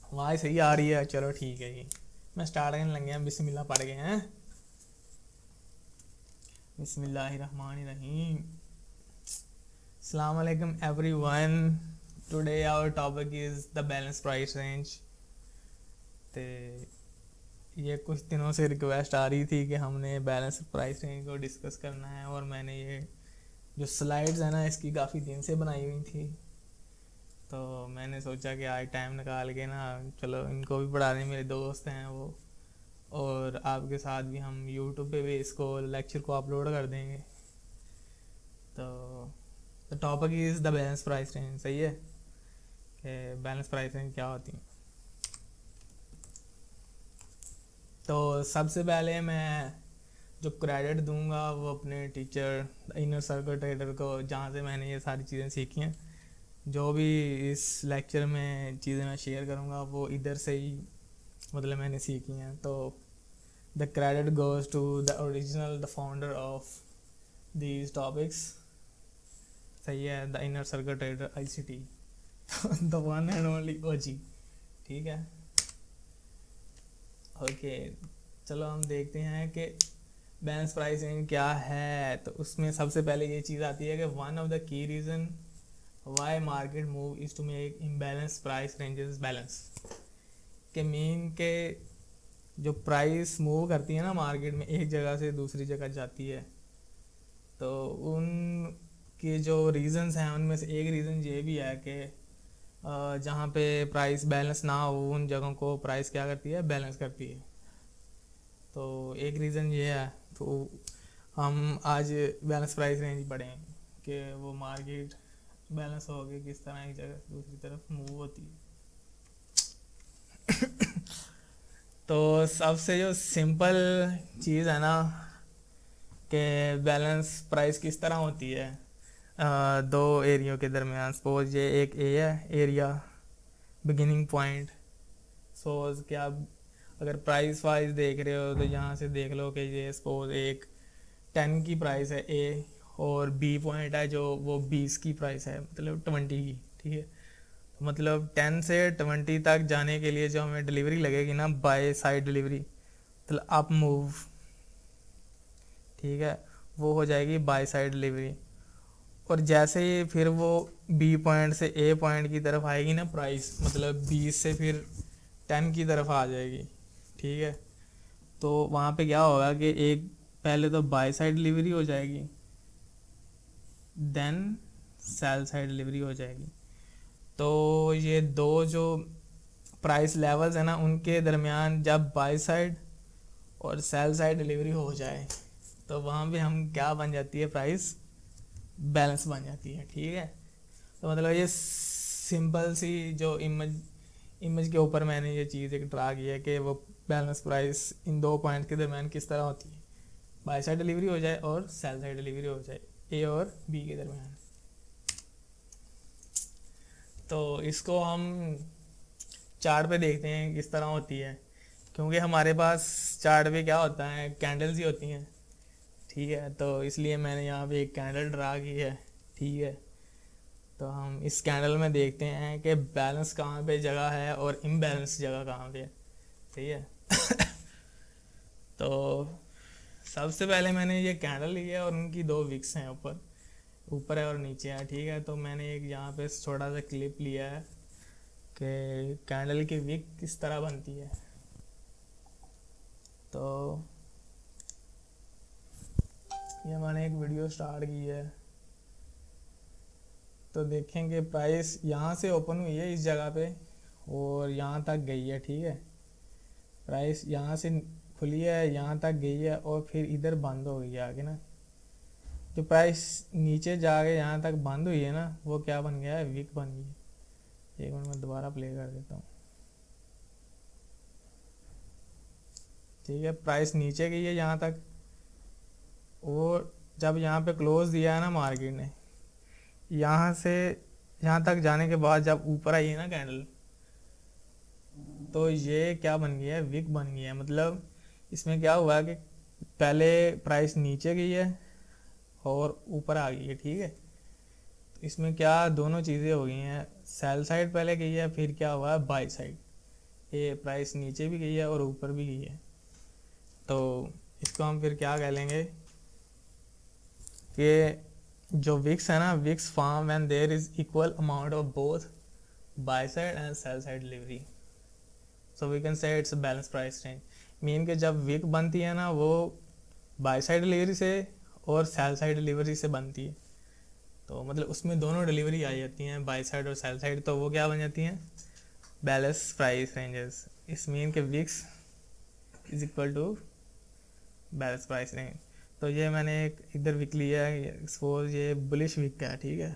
आवाज़ सही आ रही है, चलो ठीक है जी। मैं स्टार्ट करने लग गया, बिस्मिल्लाह पढ़ गए हैं। बिस्मिल्लाहिर्रहमानिर्रहीम। अस्सलाम वालेकुम everyone. Today our topic is the balance price range. तो ये कुछ दिनों से रिक्वेस्ट आ रही थी कि हमने बैलेंस प्राइस रेंज को डिस्कस करना है, और मैंने ये जो स्लाइड्स है ना इसकी काफ़ी दिन से बनाई हुई थी। तो मैंने सोचा कि आज टाइम निकाल के ना चलो इनको भी पढ़ा दें, मेरे दोस्त हैं वो, और आपके साथ भी हम यूट्यूब पे भी इसको लेक्चर को अपलोड कर देंगे। तो the topic is the balance price range. सही है कि बैलेंस प्राइस रेंज क्या होती है। तो सबसे पहले मैं जो क्रेडिट दूंगा वो अपने टीचर इनर सर्कल ट्रेडर को, जहाँ से मैंने ये सारी चीज़ें सीखी हैं। जो भी इस लेक्चर में चीज़ें मैं शेयर करूँगा वो इधर से ही मतलब मैंने सीखी हैं। तो the credit goes to the original the founder of these topics. सही है, the inner circle trader ICT, the one and only OG। ठीक है, ओके। चलो हम देखते हैं कि बैलेंस प्राइस रेंज क्या है। तो उसमें सबसे पहले ये चीज़ आती है कि one of the key reason why market move is to make imbalance price ranges balance. के मीन के जो प्राइस मूव करती है ना मार्केट में, एक जगह से दूसरी जगह जाती है, तो उन के जो रीज़न्स हैं उनमें से एक रीज़न ये भी है कि जहाँ पे प्राइस बैलेंस ना हो उन जगहों को प्राइस क्या करती है, बैलेंस करती है। तो एक रीज़न ये है। तो हम आज बैलेंस प्राइस रेंज पढ़ें कि वो मार्केट बैलेंस हो गई किस तरह एक जगह से दूसरी तरफ मूव होती है। तो सबसे जो सिंपल चीज़ है ना कि बैलेंस प्राइस किस तरह होती है, दो एरियो के दरमियान। सपोज ये एक ए है एरिया, बिगिनिंग पॉइंट। सपोज कि आप अगर प्राइस वाइज देख रहे हो तो यहाँ से देख लो कि ये सपोज एक 10 की प्राइस है ए, और बी पॉइंट है जो वो 20 की प्राइस है, मतलब 20 की। ठीक है, तो मतलब 10 से 20 तक जाने के लिए जो हमें डिलीवरी लगेगी ना, बाय साइड डिलीवरी, मतलब अप मूव, ठीक है, वो हो जाएगी बाय साइड डिलीवरी। और जैसे ही फिर वो बी पॉइंट से ए पॉइंट की तरफ आएगी ना प्राइस, मतलब 20 से फिर 10 की तरफ आ जाएगी। ठीक है, तो वहाँ पे क्या होगा कि एक पहले तो बाय साइड डिलीवरी हो जाएगी, देन सेल साइड डिलीवरी हो जाएगी। तो ये दो जो प्राइस लेवल्स है ना उनके दरमियान जब बाय साइड और सेल साइड डिलीवरी हो जाए तो वहाँ पे हम क्या बन जाती है, प्राइस बैलेंस बन जाती है। ठीक है, तो मतलब ये सिंपल सी जो इमेज के ऊपर मैंने ये चीज़ एक ड्रा की है कि वो बैलेंस प्राइस इन दो पॉइंट के दरमियान किस तरह होती है, बाय साइड डिलीवरी हो जाए और सेल साइड डिलीवरी हो जाए ए और बी के दरमियान। तो इसको हम चार्ट पे देखते हैं किस तरह होती है, क्योंकि हमारे पास चार्ट पे क्या होता है, कैंडल्स ही होती हैं। ठीक है, तो इसलिए मैंने यहाँ पे एक कैंडल ड्रा की है। ठीक है, तो हम इस कैंडल में देखते हैं कि बैलेंस कहाँ पे जगह है और इम्बैलेंस जगह कहाँ पे है। सही है। तो सबसे पहले मैंने ये कैंडल ली है और उनकी दो विक्स हैं, ऊपर ऊपर है और नीचे है। ठीक है, तो मैंने एक यहाँ पे छोटा सा क्लिप लिया है कि कैंडल की विक किस तरह बनती है। तो ये मैंने एक वीडियो स्टार्ट की है, तो देखेंगे प्राइस यहाँ से ओपन हुई है इस जगह पे और यहाँ तक गई है। ठीक है, प्राइस यहाँ से खुली है, यहाँ तक गई है और फिर इधर बंद हो गई है आगे ना। जो प्राइस नीचे जाके यहाँ तक बंद हुई है ना, वो क्या बन गया है, वीक बन गई है। एक मिनट में दोबारा प्ले कर देता हूँ। ठीक है, प्राइस नीचे गई है यहाँ तक, और जब यहाँ पे क्लोज दिया है ना मार्केट ने, यहाँ से यहाँ तक जाने के बाद जब ऊपर आई है ना कैंडल, तो ये क्या बन गया है, विक बन गया है। मतलब इसमें क्या हुआ है कि पहले प्राइस नीचे गई है और ऊपर आ गई है। ठीक है, तो इसमें क्या दोनों चीज़ें हो गई हैं, सेल साइड पहले गई है, फिर क्या हुआ है, बाय साइड। ये प्राइस नीचे भी गई है और ऊपर भी गई है, तो इसको हम फिर क्या कह लेंगे कि जो विक्स है ना, wicks form when there is equal amount of both buy side and sell side delivery, so we can say it's balance price range. Mean के जब विक बनती है ना, वो बाय साइड डिलीवरी से और सेल साइड डिलीवरी से बनती है, तो मतलब उसमें दोनों डिलीवरी आ जाती हैं, बाय साइड और सेल साइड, तो वो क्या बन जाती हैं, बैलेंस प्राइस रेंजेस। इस मीन के wicks is equal to balance price range. तो ये मैंने एक इधर विक लिया है, सपोज ये बुलिश विक है, ठीक है,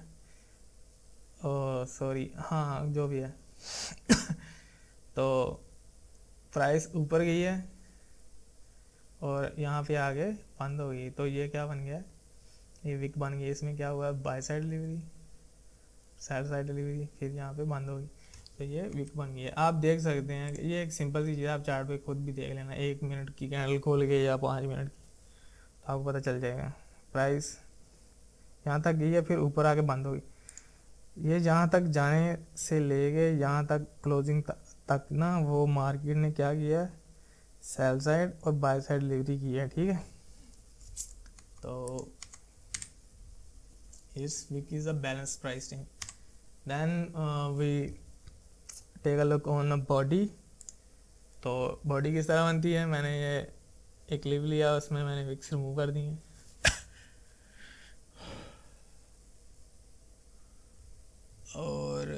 ओ सॉरी, हाँ जो भी है तो प्राइस ऊपर गई है और यहाँ पे आगे बंद हो गई, तो ये क्या बन गया, ये विक बन गई। इसमें क्या हुआ, bye side delivery, sell side delivery, फिर यहाँ पे बंद हो गई, तो ये विक बन गई है। आप देख सकते हैं कि ये एक सिंपल सी चीज़ है, आप चार्ट पे खुद भी देख लेना, 1 मिनट की कैंडल खोल के या 5 मिनट की, तो आपको पता चल जाएगा। प्राइस यहाँ तक गई है, फिर ऊपर आके बंद हो गई, ये जहाँ तक जाने से लेके यहाँ तक क्लोजिंग तक ना, वो मार्केट ने क्या किया, सेल साइड और बाय साइड डिलीवरी की है, ठीक है। तो इस wick is a balance pricing. Then we take a look on a body. तो बॉडी किस तरह बनती है, मैंने ये एक क्लिप लिया, उसमें मैंने विक्स रिमूव कर दी है। और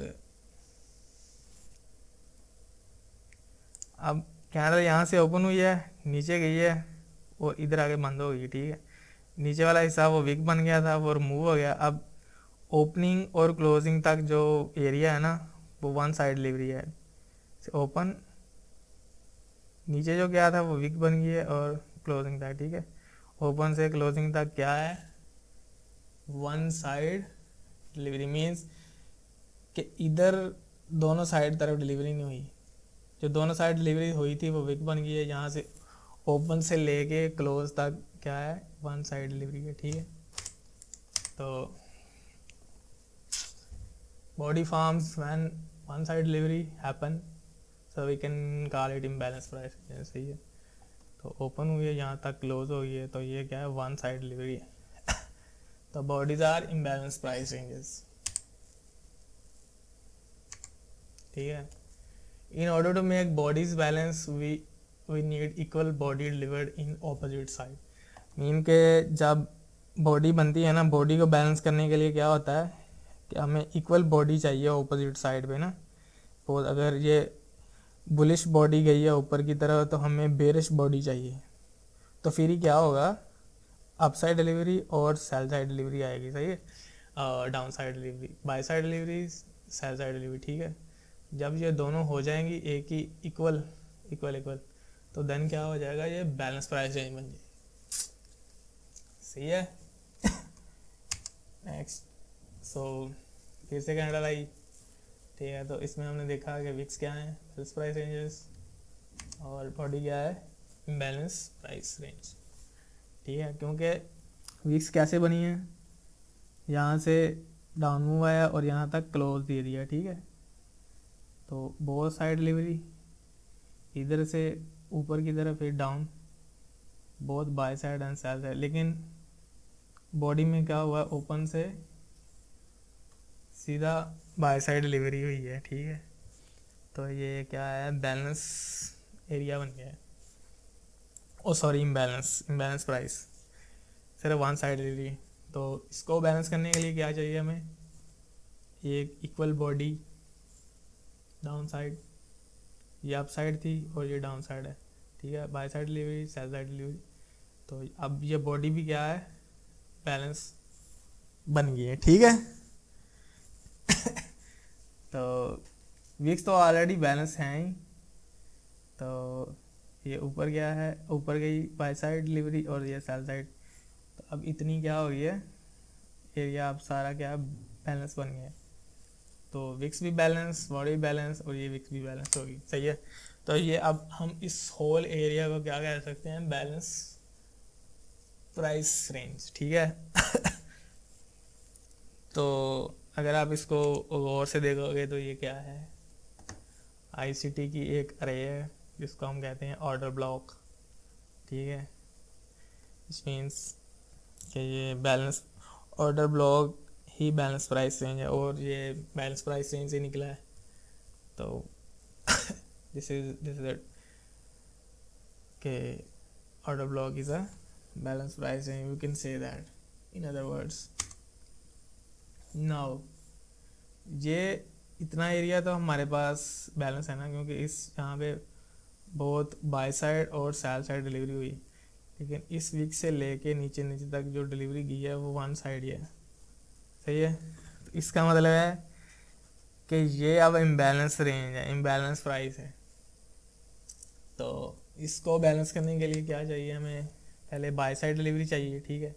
अब कैंडल यहाँ से ओपन हुई है, नीचे गई है और इधर आके बंद हो गई, ठीक है। नीचे वाला हिस्सा वो विक बन गया था, वो रिमूव हो गया। अब ओपनिंग और क्लोजिंग तक जो एरिया है ना, वो वन साइड डिलीवरी है। ओपन नीचे जो गया था वो विक बन गई है और क्लोजिंग तक, ठीक है। ओपन से क्लोजिंग तक क्या है, वन साइड डिलीवरी, मीन्स कि इधर दोनों साइड तरफ डिलीवरी नहीं हुई, जो दोनों साइड डिलीवरी हुई थी वो विक बन गई है। यहाँ से ओपन से लेके क्लोज तक क्या है, वन साइड डिलीवरी है, ठीक है। तो body forms when one side delivery happen, so we can call it imbalance price, सही है। तो ओपन हुई है, यहाँ तक क्लोज हो गई है, तो ये क्या है, वन साइड डिलीवरी है तो bodies are imbalance price ranges, ठीक है। In order to make bodies balance we need equal body delivered in opposite side. Mean के जब बॉडी बनती है ना, बॉडी को बैलेंस करने के लिए क्या होता है कि हमें इक्वल बॉडी चाहिए ऑपोजिट साइड पे ना। तो अगर ये बुलिश बॉडी गई है ऊपर की तरफ, तो हमें बेरिश बॉडी चाहिए, तो फिर ही क्या होगा, अप साइड डिलीवरी और सेल साइड डिलीवरी आएगी, सही है। Down side delivery, buy side delivery, sell side delivery, ठीक है। जब ये दोनों हो जाएंगी एक ही इक्वल इक्वल इक्वल, तो देन क्या हो जाएगा, ये बैलेंस प्राइस रेंज बन जाएगी, सही है। नेक्स्ट, सो फिर से कैंडल आई, ठीक है। तो इसमें हमने देखा कि विक्स क्या है, बैलेंस प्राइस रेंजेस, और बॉडी क्या है, इम्बैलेंस प्राइस रेंज, ठीक है। क्योंकि विक्स कैसे बनी है, यहाँ से डाउन मूव आया और यहाँ तक क्लोज दे दिया, ठीक है। तो बोथ साइड डिलीवरी, इधर से ऊपर की तरफ फिर down, both buy side and sell side. लेकिन बॉडी में क्या हुआ, ओपन से सीधा बाय साइड डिलीवरी हुई है, ठीक है। तो ये क्या है, बैलेंस एरिया बन गया है, ओ सॉरी इम्बैलेंस प्राइस, सिर्फ वन साइड डिलीवरी। तो इसको बैलेंस करने के लिए क्या चाहिए हमें, एक इक्वल बॉडी, डाउन साइड, ये अप साइड थी और ये डाउन साइड है, ठीक है। Bye side delivery, sell side delivery, तो अब ये बॉडी भी क्या है, बैलेंस बन गई है, ठीक है। तो विक्स तो ऑलरेडी बैलेंस हैं ही, तो ये ऊपर गया है, ऊपर गई बाय साइड डिलीवरी और ये सेल साइड, तो अब इतनी क्या हो गई है एरिया, अब सारा क्या बैलेंस बन गया है। तो विक्स भी बैलेंस, बॉडी बैलेंस, और ये विक्स भी बैलेंस होगी, सही है। तो ये अब हम इस होल एरिया को क्या कह सकते हैं, बैलेंस प्राइस रेंज, ठीक है। तो अगर आप इसको गौर से देखोगे तो ये क्या है, आईसीटी की एक अरे है जिसको हम कहते हैं ऑर्डर ब्लॉक, ठीक है। इस मीन्स कि ये बैलेंस ऑर्डर ब्लॉक ही बैलेंस प्राइस रेंज है, और ये बैलेंस प्राइस रेंज से निकला है। तो दिस इज इट के order block is a balance price and you can say that in other words. now ये इतना एरिया तो हमारे पास बैलेंस है ना, क्योंकि इस यहाँ पे बहुत बाय साइड और सेल साइड डिलीवरी हुई, लेकिन इस वीक से लेके नीचे नीचे तक जो डिलीवरी की है वो वन साइड ही है, सही है। तो इसका मतलब है कि ये अब इम्बैलेंस रेंज है, इम्बैलेंस प्राइस है। तो इसको बैलेंस करने के लिए क्या चाहिए हमें, पहले बाय साइड डिलीवरी चाहिए, ठीक है।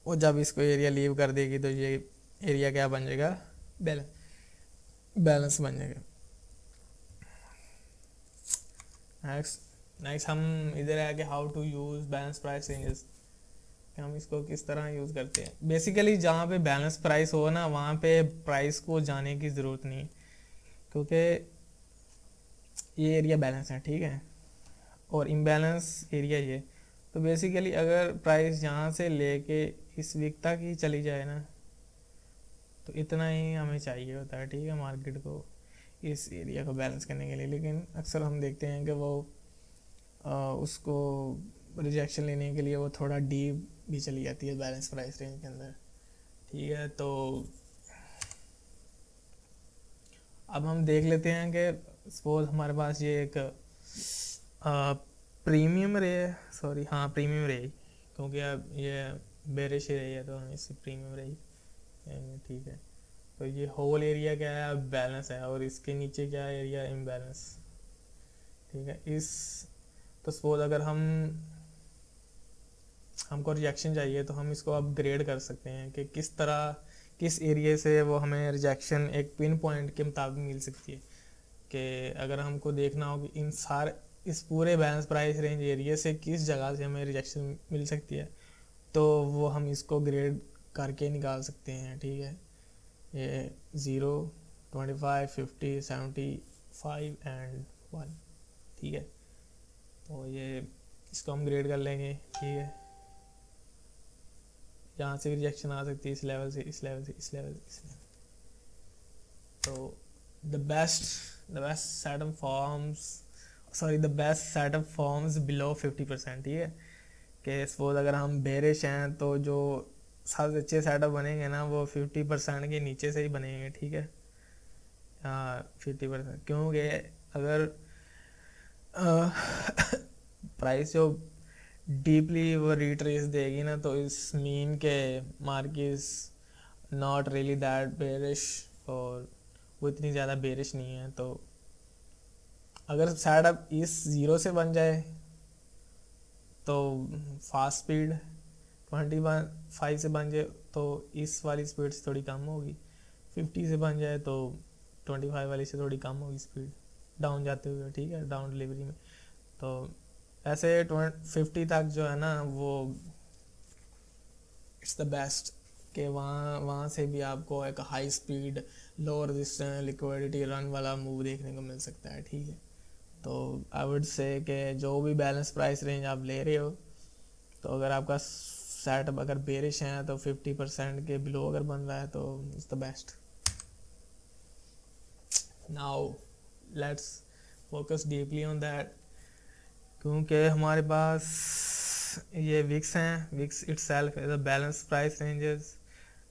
और जब इसको एरिया लीव कर देगी तो ये एरिया क्या बन जाएगा, बैलेंस बन जाएगा। नेक्स्ट हम इधर है कि how to use balance price ranges, कि हम इसको किस तरह यूज़ करते हैं। बेसिकली जहाँ पे बैलेंस प्राइस हो ना वहाँ पे प्राइस को जाने की ज़रूरत नहीं, क्योंकि ये एरिया बैलेंस है, ठीक है, और इम्बैलेंस एरिया ये। तो बेसिकली अगर प्राइस यहाँ से लेके इस वीक तक ही चली जाए ना तो इतना ही हमें चाहिए होता है, ठीक है, मार्केट को इस एरिया को बैलेंस करने के लिए। लेकिन अक्सर हम देखते हैं कि वो उसको रिजेक्शन लेने के लिए वो थोड़ा डीप भी चली जाती है बैलेंस प्राइस रेंज के अंदर, ठीक है। तो अब हम देख लेते हैं कि सपोज हमारे पास ये एक प्रीमियम रे है, सॉरी हाँ प्रीमियम रे, क्योंकि अब ये बेरिश रे है तो हम इसे प्रीमियम रे कहेंगे, ठीक है। तो ये होल एरिया क्या है, अब बैलेंस है, और इसके नीचे क्या है, एरिया इम्बैलेंस, ठीक है। इस तो सपोज अगर हमको रिजेक्शन चाहिए तो हम इसको अपग्रेड कर सकते हैं कि किस तरह किस एरिया से वो हमें रिजेक्शन एक पिन पॉइंट के मुताबिक मिल सकती है। कि अगर हमको देखना हो कि इस पूरे बैलेंस प्राइस रेंज एरिया से किस जगह से हमें रिजेक्शन मिल सकती है, तो वो हम इसको ग्रेड करके निकाल सकते हैं, ठीक है। ये 0, 25, 50, 75 एंड 1, ठीक है। तो ये इसको हम ग्रेड कर लेंगे, ठीक है। यहाँ से भी रिजेक्शन आ सकती है, इस लेवल से, इस लेवल से, इस लेवल से, इस लेवल। तो the best setup forms below 50%, ठीक है। कि सपोज अगर हम बेरिश हैं तो जो सबसे अच्छे सेटअप बनेंगे ना वो 50% के नीचे से ही बनेंगे, ठीक है। 50%, क्योंकि अगर प्राइस जो डीपली वो रिट्रेस देगी ना तो इस मीन के market not really that bearish, और वो इतनी ज़्यादा बेरिश नहीं है। तो अगर सेटअप इस 0 से बन जाए तो फास्ट स्पीड 25 से बन जाए तो इस वाली स्पीड से थोड़ी कम होगी, 50 से बन जाए तो 25 वाली से थोड़ी कम होगी स्पीड डाउन जाते हुए, ठीक है, डाउन डिलीवरी में। तो ऐसे 50 तक जो है ना वो इट्स द बेस्ट, कि वहाँ से भी आपको एक high speed low resistance liquidity run वाला मूव देखने को मिल सकता है, ठीक है। तो आई वुड से कि जो भी बैलेंस प्राइस रेंज आप ले रहे हो, तो अगर आपका सेटअप अगर बेरिश है तो 50% के बिलो अगर बन रहा है तो it's the best. Now let's focus deeply on that, क्योंकि हमारे पास ये विक्स हैं, wicks itself is a balance price ranges,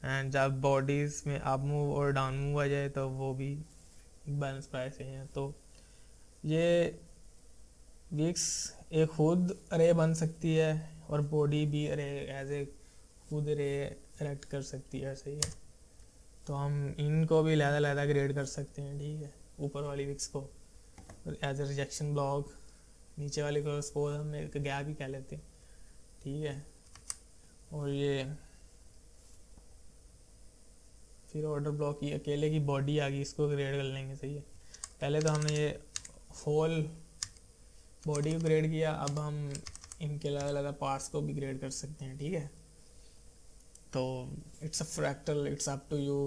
and जब बॉडीज़ में अप मूव और डाउन मूव आ जाए तो वो भी बैलेंस प्राइस रेंज है। तो ये विक्स एक खुद अरे बन सकती है और बॉडी भी अरे एज ए खुद अरे इरेक्ट कर सकती है, सही है। तो हम इनको भी लहदा ग्रेड कर सकते हैं, ठीक है। ऊपर वाली विक्स को एज ए रिजेक्शन ब्लॉक, नीचे वाले को सपोज हम एक गैप ही कह लेते हैं, ठीक है। और ये फिर ऑर्डर ब्लॉक की अकेले की बॉडी आ गई, इसको ग्रेड कर लेंगे, सही है। पहले तो हमने ये होल बॉडी को ग्रेड किया, अब हम इनके अलग अलग पार्ट्स को भी ग्रेड कर सकते हैं, ठीक है। तो it's a fractal, it's up to you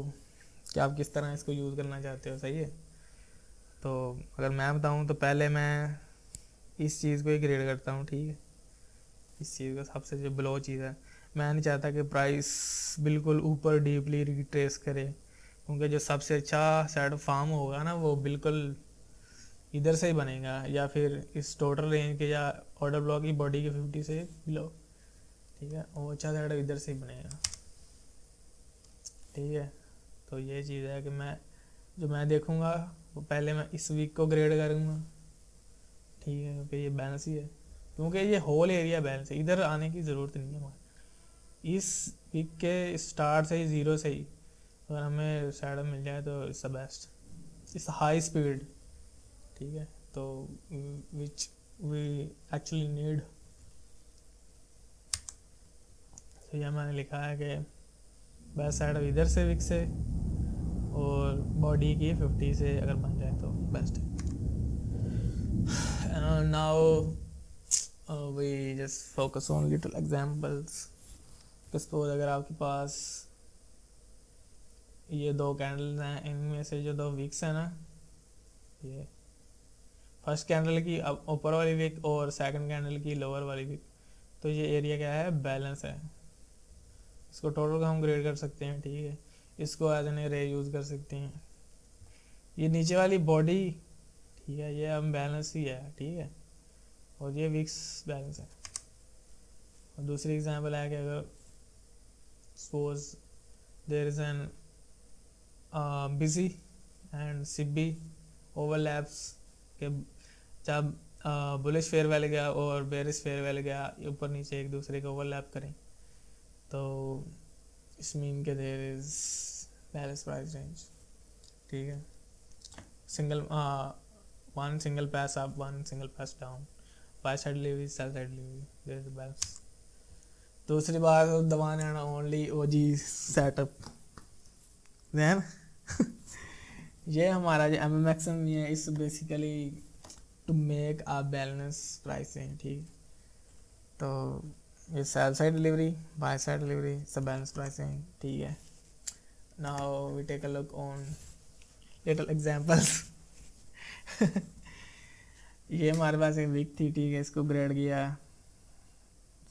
कि आप किस तरह इसको यूज़ करना चाहते हो, सही है। तो अगर मैं बताऊं तो पहले मैं इस चीज़ को ही ग्रेड करता हूँ, ठीक है। इस चीज़ का सबसे जो बिलो चीज़ है, मैं नहीं चाहता कि प्राइस बिल्कुल ऊपर डीपली रिट्रेस करे, क्योंकि जो सबसे अच्छा सेट फार्म होगा ना वो बिल्कुल इधर से ही बनेगा, या फिर इस टोटल रेंज के या ऑर्डर ब्लॉक की बॉडी के 50 से बिलो, ठीक है। वो अच्छा सेट इधर से ही बनेगा, ठीक है। तो ये चीज़ है कि मैं देखूँगा वो पहले मैं इस वीक को ग्रेड करूँगा, ठीक है, क्योंकि ये बैलेंस ही है, क्योंकि ये होल एरिया बैलेंस है, इधर आने की ज़रूरत नहीं है हमारे। इस वीक के स्टार्ट से ही ज़ीरो से ही अगर हमें साइड मिल जाए तो it's the best, it's high speed, ठीक है। तो विच वी एक्चुअली नीड। तो यह मैंने लिखा है कि बेस्ट साइड इधर से वीक से, और बॉडी की 50 से अगर बन जाए तो बेस्ट है। Now we just focus on little examples. Suppose अगर आपके पास ये दो कैंडल्स हैं, इनमें से जो दो विक्स है ना, ये फर्स्ट कैंडल की ऊपर वाली विक और सेकंड कैंडल की लोअर वाली विक, तो ये एरिया क्या है, बैलेंस है। इसको टोटल का हम ग्रेड कर सकते हैं, ठीक है। इसको एज एन रे यूज़ कर सकते हैं। ये नीचे वाली बॉडी, ठीक है, ये हम बैलेंस ही है, ठीक है, और ये विक्स बैलेंस है। और दूसरी एग्जांपल है कि अगर suppose there is an BISI and SIBI overlaps के, जब बुलिश फेयर वैल्यू गया और बेरिश फेयर वैल्यू गया ऊपर नीचे एक दूसरे को ओवरलैप करें, तो इस मीन के there is balance price range, ठीक है। Single one single pass up, one single pass down, buy side delivery, sell side delivery, there is balance. दूसरी बात, the one and only OG setup then ये हमारा जो MMXM है, is basically to make a balance pricing, ठीक। तो ये sell side delivery, buy side delivery, सब बैलेंस प्राइसिंग, ठीक है। Now we take a look on little examples. ये हमारे पास एक वीक थी, ठीक है, इसको ग्रेड किया,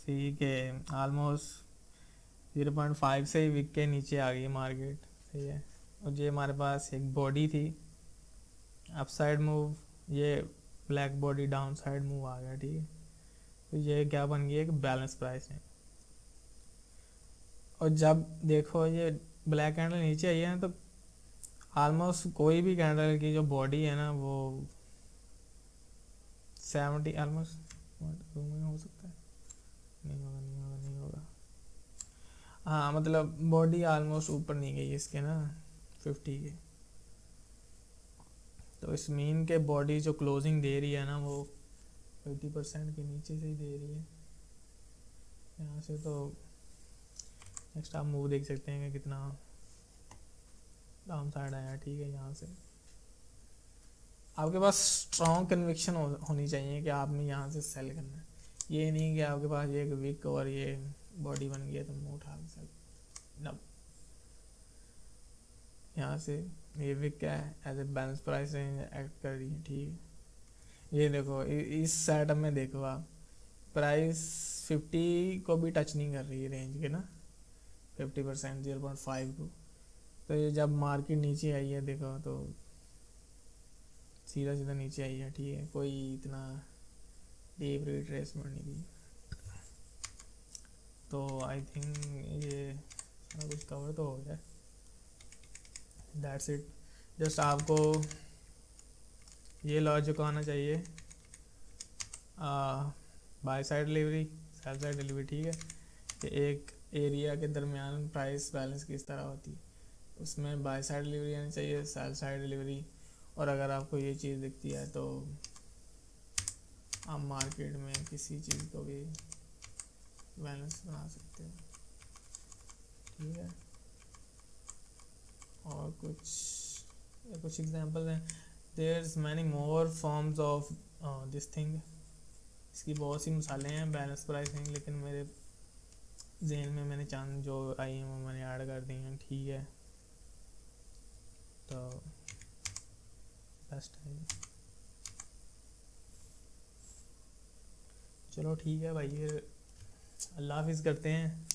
ठीक है, ऑलमोस्ट 0.5 से ही वीक के नीचे आ गई मार्केट, सही है। और ये हमारे पास एक बॉडी थी, अप साइड मूव, ये black body down side move आ गया, ठीक है। तो ये क्या बन गई, एक बैलेंस प्राइस है। और जब देखो ये ब्लैक कैंडल नीचे आई है ना, तो ऑलमोस्ट कोई भी कैंडल की जो बॉडी है ना वो 70 ऑलमोस्ट हो सकता है, नहीं होगा। हाँ, मतलब बॉडी ऑलमोस्ट ऊपर नहीं गई इसके ना 50 के, तो इस मीन के बॉडी जो क्लोजिंग दे रही है ना वो 80% के नीचे से ही दे रही है यहाँ से। तो नेक्स्ट आप मूव देख सकते हैं कि कितना डाउन साइड आया, ठीक है। यहाँ से आपके पास स्ट्रॉन्ग कन्विक्शन होनी चाहिए कि आपने यहाँ से सेल करना है। ये नहीं कि आपके पास ये वीक और ये बॉडी बन गया तो मुँह उठा के सेल, नब। यहाँ से ये वीक क्या है, as a balance price act कर रही है, ठीक है। ये देखो इस सेटअप में देखो आप, प्राइस 50 को भी टच नहीं कर रही है रेंज के ना, 50% 0.5 को। तो ये जब मार्केट नीचे आई है देखो तो सीधा सीधा नीचे आई है, ठीक है, कोई इतना डीप रिट्रेसमेंट नहीं दी। तो आई थिंक ये सारा कुछ कवर तो हो गया, दैट्स इट। जस्ट आपको ये लॉजिक आना चाहिए, bye side delivery, sell side delivery, ठीक है, कि एक एरिया के दरमियान प्राइस बैलेंस किस तरह होती है, उसमें बाय साइड डिलीवरी आनी चाहिए, सेल साइड डिलीवरी। और अगर आपको ये चीज़ दिखती है तो आप मार्केट में किसी चीज़ को भी बैलेंस बना सकते हो, ठीक है। और कुछ एग्जांपल हैं, there is many more forms of this thing. इसकी बहुत सी मिसालें हैं बैलेंस प्राइसिंग, लेकिन मेरे जहन में मैंने चांद जो आई हैं वो मैंने ऐड कर दी हैं, ठीक है। तो बेस्ट है। चलो ठीक है भाई, फिर अल्लाह हाफिज़ करते हैं।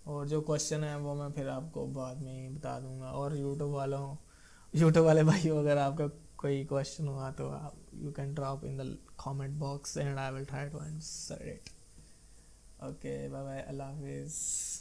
और जो क्वेश्चन है वो मैं फिर आपको बाद में ही बता दूंगा। और यूट्यूब वाले भाइयों, अगर आपका कोई क्वेश्चन हुआ तो आप you can drop in the comment box and I will try to answer it. Okay bye bye, अल्लाह हाफिज़।